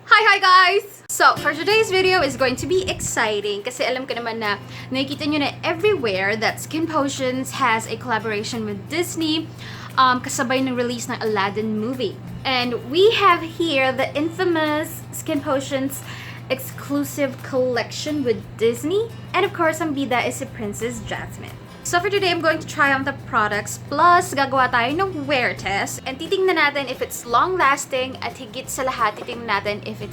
Hi guys! So, for today's video is going to be exciting kasi alam ko naman na nakikita nyo na everywhere that SkinPotions has a collaboration with Disney kasabay ng release ng Aladdin movie. And we have here the infamous SkinPotions exclusive collection with Disney. And of course, ang bida is si Princess Jasmine. So for today, I'm going to try on the products plus gagawa tayo ng wear test and titingnan natin if it's long-lasting at higit sa lahat, titingnan natin if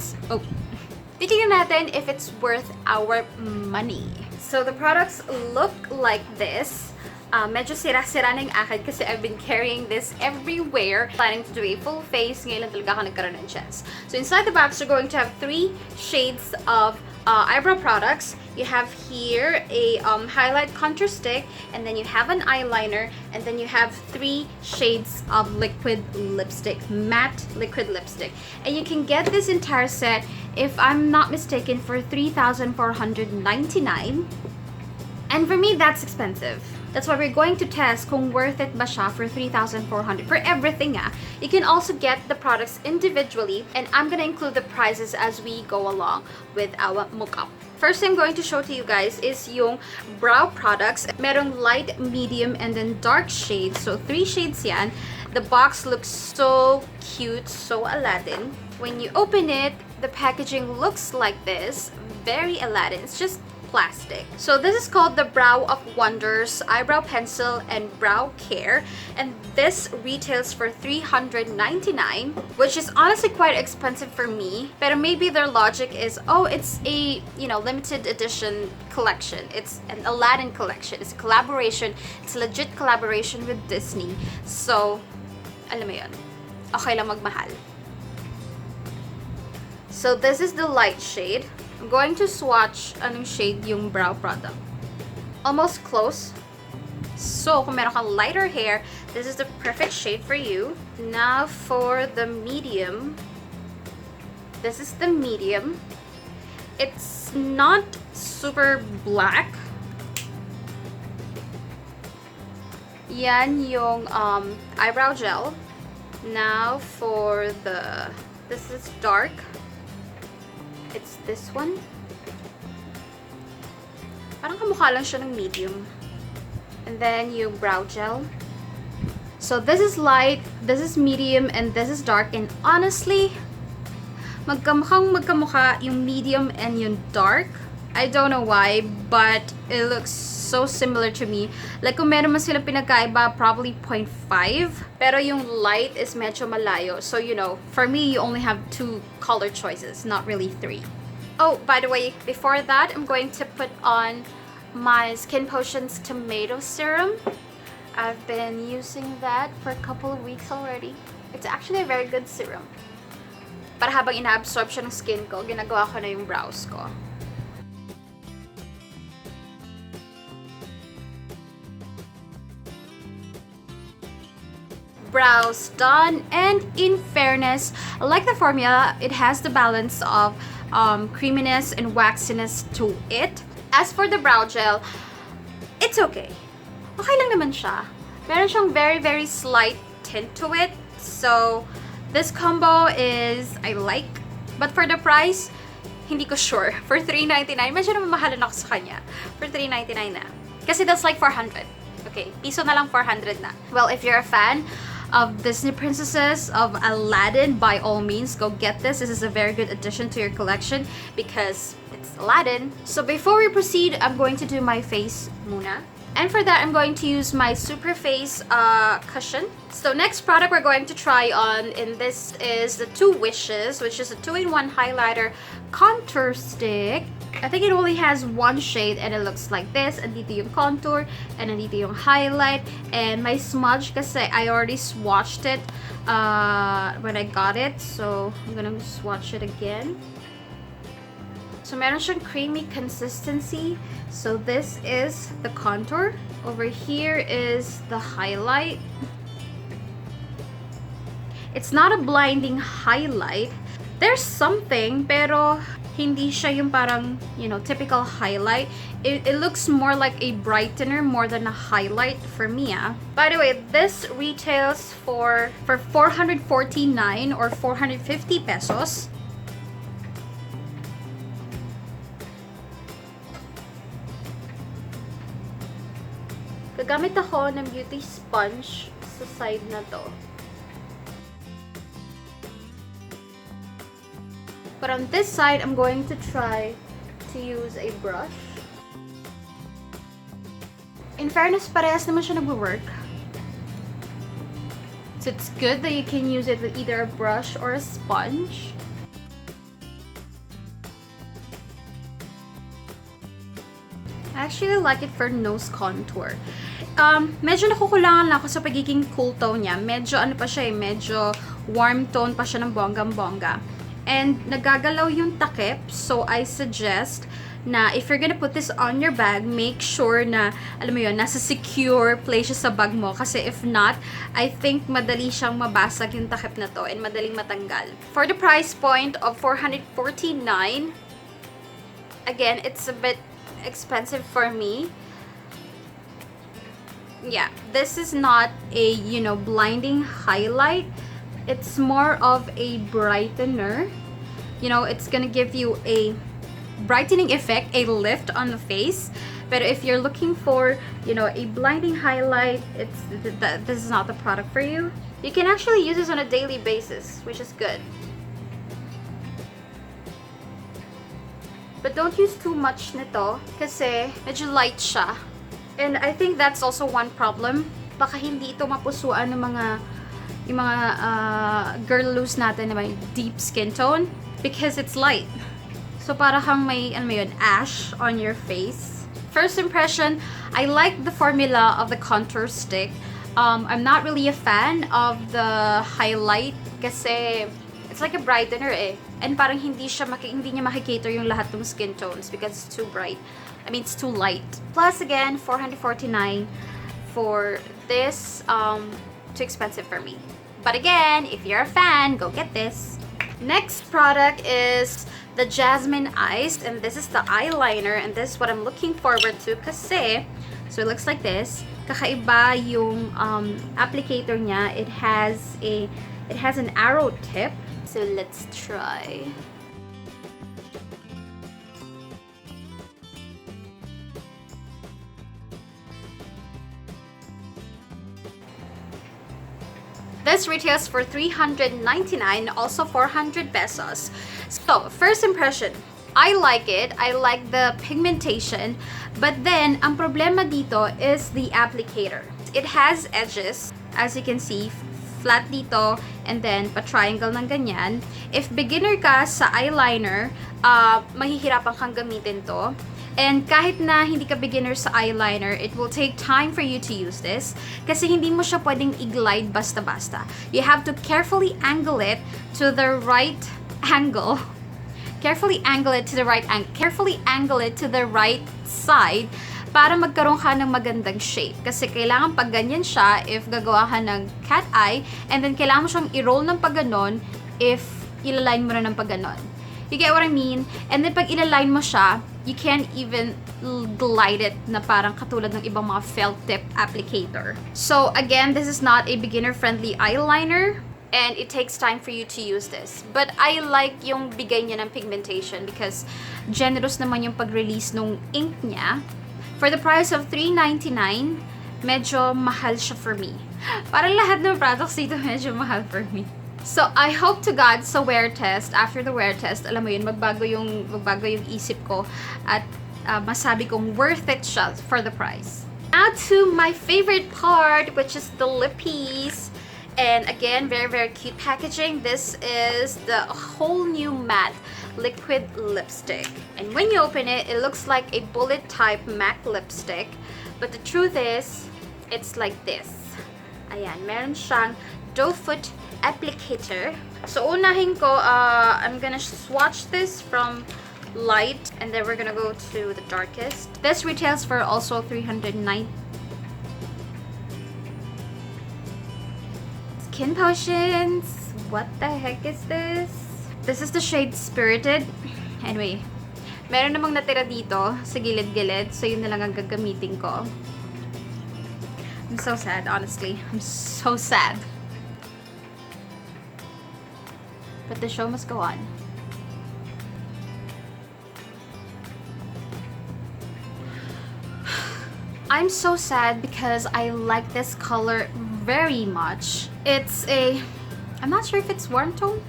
it's worth our money. So the products look like this. Medyo sira-sira na yung akin kasi I've been carrying this everywhere. Planning to do a full face. Ngayon lang talaga ako nagkaroon ng chance. So inside the box, you're going to have 3 shades of eyebrow products. You have here a highlight contour stick, and then you have an eyeliner, and then you have 3 shades of liquid lipstick, matte liquid lipstick. And you can get this entire set, if I'm not mistaken, for $3,499. And for me, that's expensive. That's why we're going to test kung worth it ba siya for $3,400 for everything. You can also get the products individually, and I'm gonna include the prices as we go along with our mukha. First thing I'm going to show to you guys is yung brow products. Merong light, medium, and then dark shades. So 3 shades yan. The box looks so cute, so Aladdin. When you open it, the packaging looks like this. Very Aladdin. It's just plastic. So this is called the Brow of Wonders Eyebrow Pencil and Brow Care, and this retails for $399, which is honestly quite expensive for me. But maybe their logic is, oh, it's a limited edition collection. It's an Aladdin collection. It's a collaboration. It's a legit collaboration with Disney. So, alam mo yun, okay lang magmahal. So this is the light shade. I'm going to swatch anong shade yung brow product. Almost close. So, kung meron kang lighter hair, this is the perfect shade for you. Now, for the medium. This is the medium. It's not super black. Yan yung eyebrow gel. Now, for the... This is dark. It's this one. Parang kamukha lang siya ng medium. And then yung brow gel. So this is light, this is medium, and this is dark. And honestly, magkamukha yung medium and yung dark. I don't know why, but it looks so similar to me. Like kung meron man sila pinagkaiba, probably 0.5. Pero yung light is medyo malayo. So, for me, you only have 2 color choices, not really 3. Oh, by the way, before that, I'm going to put on my SkinPotions Tomato Serum. I've been using that for a couple of weeks already. It's actually a very good serum. Para habang ina-absorb siya ng skin ko, ginagawa ko na yung brows ko. Brows done, and in fairness, I like the formula. It has the balance of creaminess and waxiness to it. As for the brow gel, it's okay. Okay lang naman siya. Meron siyang very, very slight tint to it. So, this combo is, I like. But for the price, hindi ko sure. For $399, medyo naman mahalan ako sa kanya. For $399 na. Kasi that's like $400. Okay, piso na lang, $400 na. Well, if you're a fan of Disney princesses, of Aladdin, by all means, go get this. This is a very good addition to your collection because it's Aladdin. So before we proceed, I'm going to do my face muna. And for that, I'm going to use my Super Face cushion. So next product we're going to try on in this is the Two Wishes, which is a 2-in-1 highlighter contour stick. I think it only has 1 shade and it looks like this. Andito yung contour and andito yung highlight. And my smudge kasi I already swatched it when I got it. So I'm gonna swatch it again. So meron siyang creamy consistency. So this is the contour. Over here is the highlight. It's not a blinding highlight. There's something, pero hindi siya yung parang, typical highlight. It looks more like a brightener more than a highlight for me. By the way, this retails for $449 or 450 pesos. Gagamit ako ng beauty sponge sa side na to. But on this side, I'm going to try to use a brush. In fairness, parehas naman siya nagwo-work. So it's good that you can use it with either a brush or a sponge. I actually like it for nose contour. Medyo nakukulangan lang ako sa pagiging cool tone niya. Medyo ano pa siya eh, medyo warm tone pa siya ng bonggang-bongga. And nagagalaw yung takip, so I suggest na if you're gonna put this on your bag, make sure na, alam mo yun, nasa secure place siya sa bag mo. Kasi if not, I think madali siyang mabasag yung takip na to and madaling matanggal. For the price point of $449, again, it's a bit expensive for me. Yeah, this is not a, you know, blinding highlight. It's more of a brightener. You know, it's gonna give you a brightening effect, a lift on the face. But if you're looking for, you know, a blinding highlight, this is not the product for you. You can actually use this on a daily basis, which is good. But don't use too much nito kasi medyo light siya. And I think that's also one problem. Baka hindi ito mapusuan ng yung mga girlos natin na may deep skin tone because it's light. So para kang may, ano yun, ash on your face. First impression, I like the formula of the contour stick. I'm not really a fan of the highlight kasi it's like a brightener eh. And parang hindi niya makikater yung lahat ng skin tones because it's too bright. I mean, it's too light. Plus again, $449 for this, too expensive for me. But again, if you're a fan, go get this. Next product is the Jasmine Eyes, and this is the eyeliner, and this is what I'm looking forward to kasi, so it looks like this. Kakaiba yung applicator niya. It has an arrow tip. So let's try. This retails for $399, also 400 pesos. So, first impression, I like it. I like the pigmentation. But then, ang problema dito is the applicator. It has edges, as you can see, flat dito, and then pa-triangle ng ganyan. If beginner ka sa eyeliner, mahihirapan kang gamitin to. And kahit na hindi ka beginner sa eyeliner, it will take time for you to use this kasi hindi mo siya pwedeng i-glide basta-basta. You have to carefully angle it to the right angle. Carefully angle it to the right angle. Carefully angle it to the right side para magkaroon ka ng magandang shape. Kasi kailangan pag ganyan siya if gagawa ka ng cat eye, and then kailangan mo siyang i-roll ng pagganon if ilaline mo na ng pagganon. You get what I mean? And then pag ilaline mo siya, you can't even glide it na parang katulad ng ibang mga felt tip applicator. So again, this is not a beginner-friendly eyeliner and it takes time for you to use this. But I like yung bigay niya ng pigmentation because generous naman yung pag-release nung ink niya. For the price of $399, medyo mahal siya for me. Parang lahat ng products dito medyo mahal for me. So, I hope to God sa wear test, after the wear test, alam mo yun, magbago yung isip ko at masabi kong worth it siya for the price. Now to my favorite part, which is the lippies. And again, very, very cute packaging. This is the whole new matte liquid lipstick. And when you open it, it looks like a bullet type MAC lipstick. But the truth is, it's like this. Ayan, meron siyang doe foot applicator. So unahin ko, I'm gonna swatch this from light and then we're gonna go to the darkest. This retails for also $309. SkinPotions. What the heck is this? This is the shade Spirited. Anyway, meron namang natira dito sa gilid-gilid, so yun na lang ang gagamitin ko. I'm so sad, honestly. I'm so sad. But the show must go on. I'm so sad because I like this color very much. It's a, I'm not sure if it's warm tone.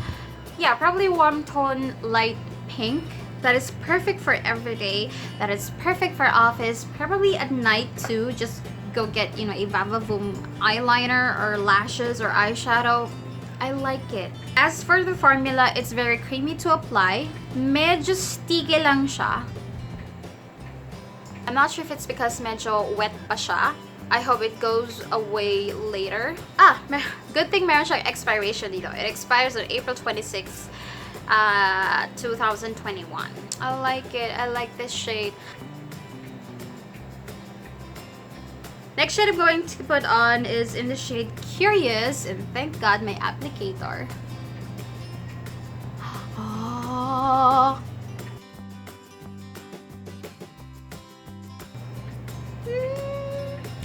Yeah, probably warm tone light pink. That is perfect for everyday. That is perfect for office. Probably at night too. Just go get, you know, a Vavavoom eyeliner or lashes or eyeshadow. I like it. As for the formula, it's very creamy to apply. Medyo sticky lang siya. I'm not sure if it's because medyo wet pa siya. I hope it goes away later. Good thing meron siyang expiration dito. It expires on April 26, 2021. I like it. I like this shade. Next shade I'm going to put on is in the shade Curious, and thank God my applicator. Oh.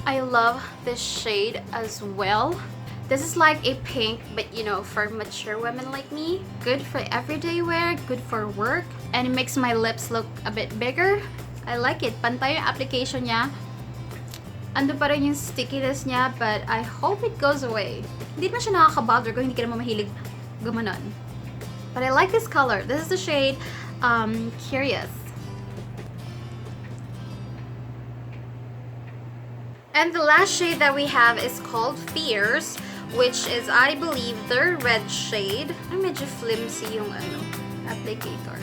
I love this shade as well. This is like a pink, but you know, for mature women like me. Good for everyday wear, good for work, and it makes my lips look a bit bigger. I like it. Pantay yung application niya. Ando pa rin yung stickiness niya, but I hope it goes away. Hindi naman siya nakaka-bother kung hindi ka naman mahilig gumanon. But I like this color. This is the shade Curious. And the last shade that we have is called Fierce, which is, I believe, the red shade. Ay, medyo flimsy yung applicator.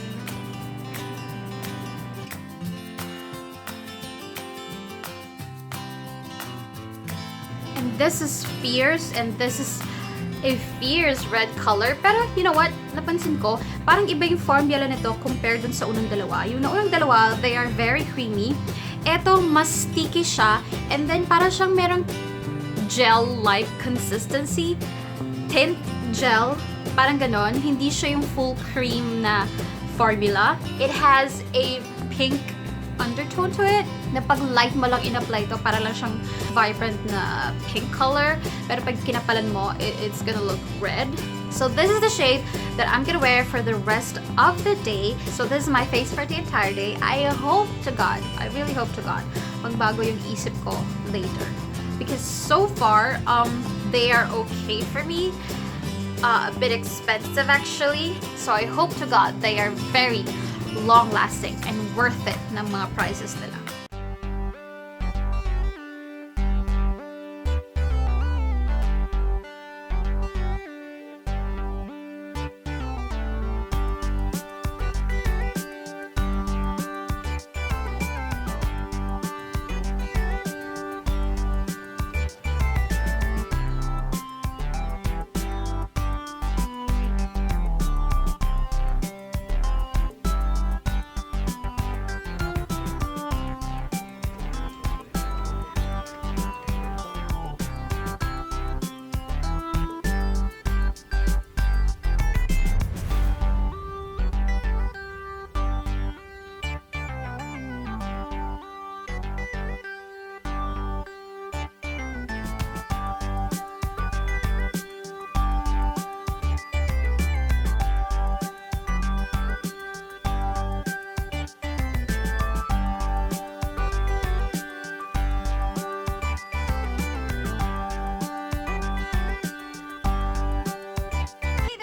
And this is Fierce, and this is a fierce red color. Pero, you know what? Napansin ko, parang iba yung formula nito compared dun sa unang dalawa. Yung unang dalawa, they are very creamy. Eto, mas sticky siya. And then, parang siyang merong gel-like consistency. Tint gel. Parang ganon. Hindi siya yung full cream na formula. It has a pink undertone to it. Na pag light mo lang in-apply to, para lang siyang vibrant na pink color. Pero pag kinapalan mo, it's gonna look red. So this is the shade that I'm gonna wear for the rest of the day. So this is my face for the entire day. I hope to God, I really hope to God, magbago yung isip ko later. Because so far, they are okay for me. A bit expensive actually. So I hope to God they are very long-lasting and worth it ng mga prices nila.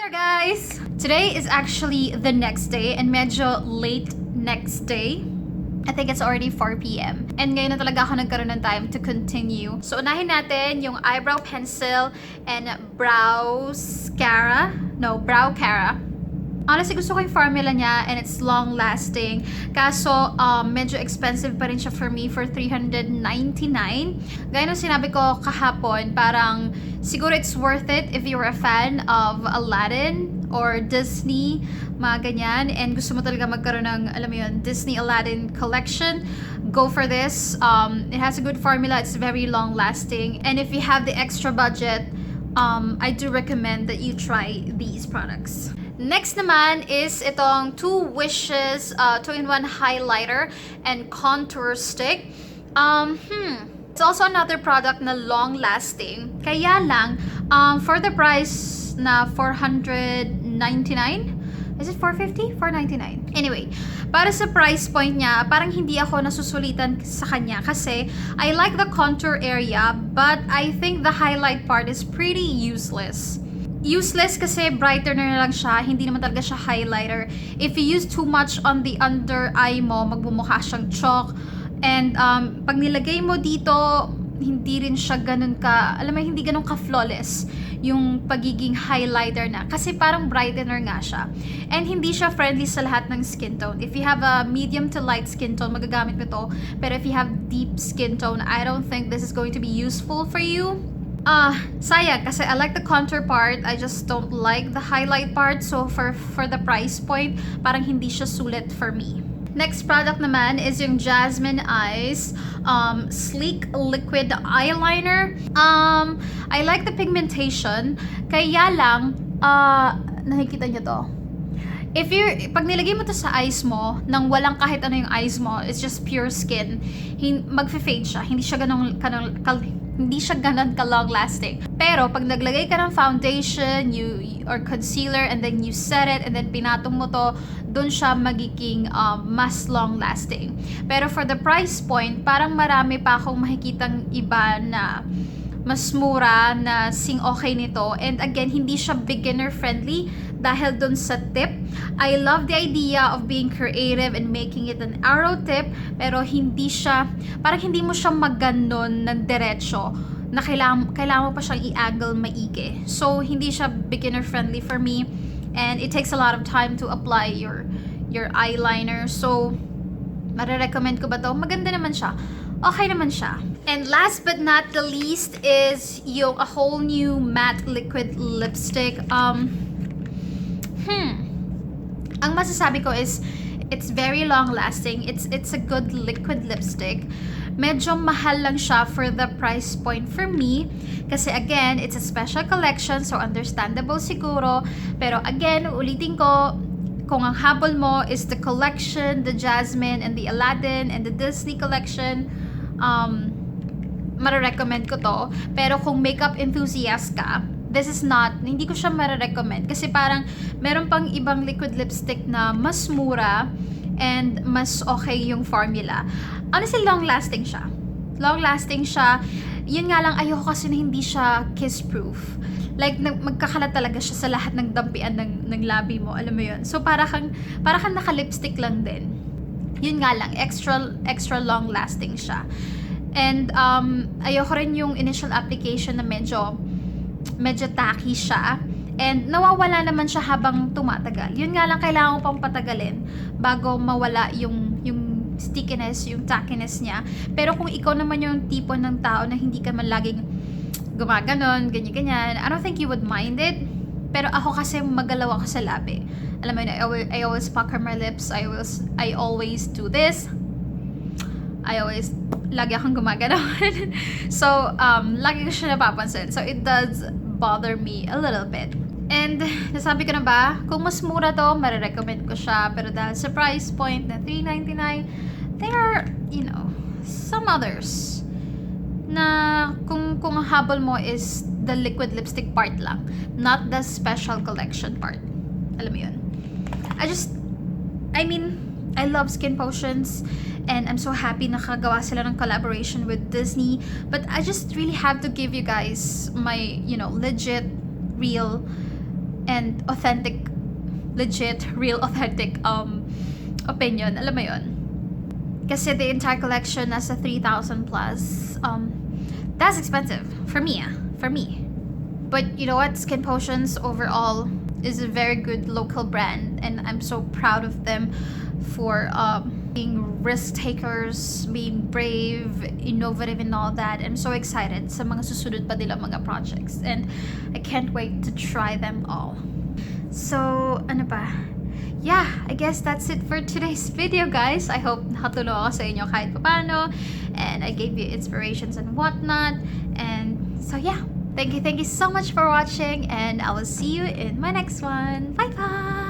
Guys, today is actually the next day and medyo late next day. I think it's already 4 p.m. And ngayon na talaga ako nagkaroon ng time to continue. So unahin natin yung eyebrow pencil and brow cara. Honestly, gusto ko yung formula niya and it's long-lasting. Kaso, medyo expensive pa rin siya for me for $399. Gaya ng sinabi ko kahapon, parang siguro it's worth it if you're a fan of Aladdin or Disney, mga ganyan. And gusto mo talaga magkaroon ng, alam mo yun, Disney Aladdin collection. Go for this. It has a good formula. It's very long-lasting. And if you have the extra budget, I do recommend that you try these products. Next naman is itong Two Wishes 2-in-1 highlighter and contour stick. It's also another product na long-lasting. Kaya lang, for the price na $499, Is it $4.50? $4.99. Anyway, para sa price point niya, parang hindi ako nasusulitan sa kanya kasi I like the contour area, but I think the highlight part is pretty useless. Useless kasi brightener na lang siya, hindi naman talaga siya highlighter. If you use too much on the under eye mo, magbumukha siyang chalk. And pag nilagay mo dito, hindi rin siya ganun ka, alam mo, hindi ganun ka-flawless yung pagiging highlighter na. Kasi parang brightener nga siya. And hindi siya friendly sa lahat ng skin tone. If you have a medium to light skin tone, magagamit mo to. Pero if you have deep skin tone, I don't think this is going to be useful for you. Sayang, kasi I like the contour part. I just don't like the highlight part. So for the price point, parang hindi siya sulit for me. Next product naman is yung Jasmine Eyes Sleek Liquid Eyeliner. I like the pigmentation. Kaya lang, nakikita nyo to. Pag nilagay mo to sa eyes mo, nang walang kahit ano yung eyes mo, it's just pure skin, magfe-fade siya. Hindi siya ganun ka-long lasting. Pero pag naglagay ka ng foundation, or concealer, and then you set it, and then pinatong mo to, doon siya magiging mas long lasting. Pero for the price point, parang marami pa akong makikitang iba na mas mura na sing okay nito. And again, hindi siya beginner friendly dahil dun sa tip. I love the idea of being creative and making it an arrow tip, pero hindi siya, parang hindi mo siya maganon ng diretso na kailangan mo pa siyang i-angle maigi. So, hindi siya beginner friendly for me, and it takes a lot of time to apply your eyeliner. So, marirecommend ko ba to? Maganda naman siya. Okay naman siya. And last but not the least is yung a whole new matte liquid lipstick. Ang masasabi ko is it's very long lasting. It's a good liquid lipstick. Medyo mahal lang siya for the price point for me. Kasi again, it's a special collection, so understandable siguro. Pero again, ulitin ko, kung ang habol mo is the collection, the Jasmine and the Aladdin and the Disney collection, marirecommend ko to. Pero kung makeup enthusiast ka, this is not, hindi ko siya marirecommend. Kasi parang meron pang ibang liquid lipstick na mas mura and mas okay yung formula. Honestly, long-lasting siya. Long-lasting siya. Yun nga lang, ayoko kasi na hindi siya kiss-proof. Like, magkakalat talaga siya sa lahat ng dampian ng labi mo. Alam mo yun? So, para kang naka-lipstick lang din. Yun nga lang, extra long-lasting siya. And, ayoko rin yung initial application na medyo tacky siya. And, nawawala naman siya habang tumatagal. Yun nga lang, kailangan ko pang patagalin bago mawala yung stickiness, yung tackiness niya. Pero kung ikaw naman yung tipo ng tao na hindi ka man laging gumaganon, ganyan-ganyan, I don't think you would mind it. Pero ako kasi magalaw ako sa labi. Alam mo yun, I always pucker my lips. I always do this. Lagi akong gumaganon. So, lagi ko siya napapansin. So, it does bother me a little bit. And, nasabi ko na ba, kung mas mura to, marirecommend ko siya. Pero dahil sa price point na $3.99, there are, some others na kung ang habol mo is the liquid lipstick part lang, not the special collection part. Alam mo yun? I love SkinPotions, and I'm so happy nakagawa sila ng collaboration with Disney, but I just really have to give you guys my, legit, real, and authentic opinion. Alam mo yun? Kasi the entire collection nasa 3,000 plus. That's expensive for me. But you know what? SkinPotions overall is a very good local brand, and I'm so proud of them for being risk takers, being brave, innovative, and all that. I'm so excited sa mga susunod pa nilang mga projects, and I can't wait to try them all. So, ano pa? Yeah, I guess that's it for today's video, guys. I hope nakatulong ako sa inyo kahit paano, and I gave you inspirations and whatnot. And so yeah, thank you so much for watching, and I will see you in my next one. Bye bye.